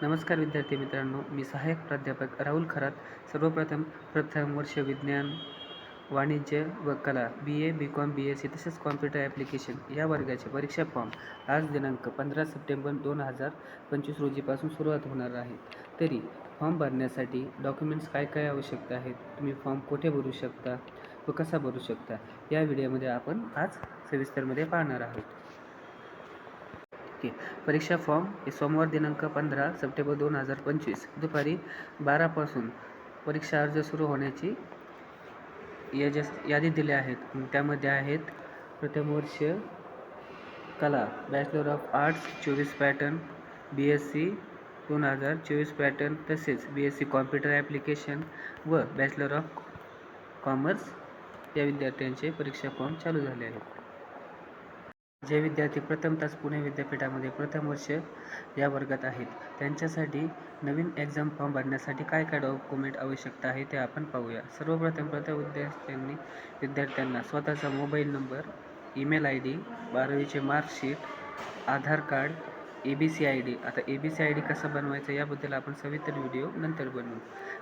नमस्कार विद्यार्थी मित्रांनो, मी सहाय्यक प्राध्यापक राहुल खरात. प्रथम वर्ष विज्ञान, वाणिज्य व कला BA, BCom, BSc तसेच कॉम्प्युटर ॲप्लिकेशन या वर्गाचे परीक्षा फॉर्म आज दिनांक 15 सप्टेंबर 2025 रोजीपासून सुरुवात होणार आहे. तरी फॉर्म भरण्यासाठी डॉक्युमेंट्स काय आवश्यकता आहेत, तुम्ही फॉर्म कुठे भरू शकता व कसा भरू शकता, या व्हिडिओमध्ये आपण आज सविस्तरमध्ये पाहणार आहोत. परीक्षा फॉर्म हे सोमवार दिनांक 15 सप्टेंबर 2025 दुपारी 12 पासून परीक्षा अर्ज सुरू होण्याची यादी दिली आहेत. त्यामध्ये आहेत प्रथम वर्ष कला bachelor of arts 24 pattern, BSc 2024 pattern, तसेच BSc कॉम्प्युटर ॲप्लिकेशन व बॅचलर ऑफ कॉमर्स या विद्यार्थ्यांचे परीक्षा फॉर्म चालू झाले आहेत. जे विद्यार्थी प्रथमतःच पुणे विद्यापीठामध्ये प्रथम वर्ष या वर्गात आहेत, त्यांच्यासाठी नवीन एक्झाम फॉर्म भरण्यासाठी काय डॉक्युमेंट आवश्यकता आहे ते आपण पाहूया. सर्वप्रथम विद्यार्थ्यांना स्वतःचा मोबाईल नंबर, ईमेल ID, 12वीचे marksheet, Aadhaar card, ABC ID. आता ABC ID कसा बनवायचा याबद्दल आपण सविस्तर व्हिडिओ नंतर बनवू.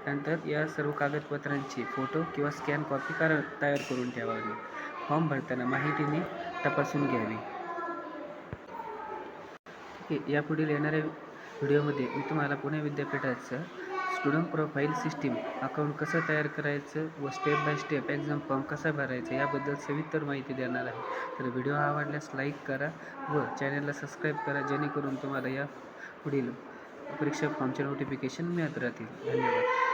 नंतर या सर्व कागदपत्रांची फोटो किंवा स्कॅन कॉपी तयार करून ठेवावी. फॉर्म भरताना माहितीने तपासून घ्यावी. यापुढील येणाऱ्या व्हिडिओमध्ये मी तुम्हाला पुणे विद्यापीठाचं स्टुडंट प्रोफाईल सिस्टीम अकाउंट कसं तयार करायचं व step by step exam form कसा भरायचा याबद्दल सविस्तर माहिती देणार आहे. तर व्हिडिओ आवडल्यास लाईक करा व चॅनलला सबस्क्राईब करा, जेणेकरून तुम्हाला या पुढील परीक्षा फॉर्मचे नोटिफिकेशन मिळत राहतील. धन्यवाद.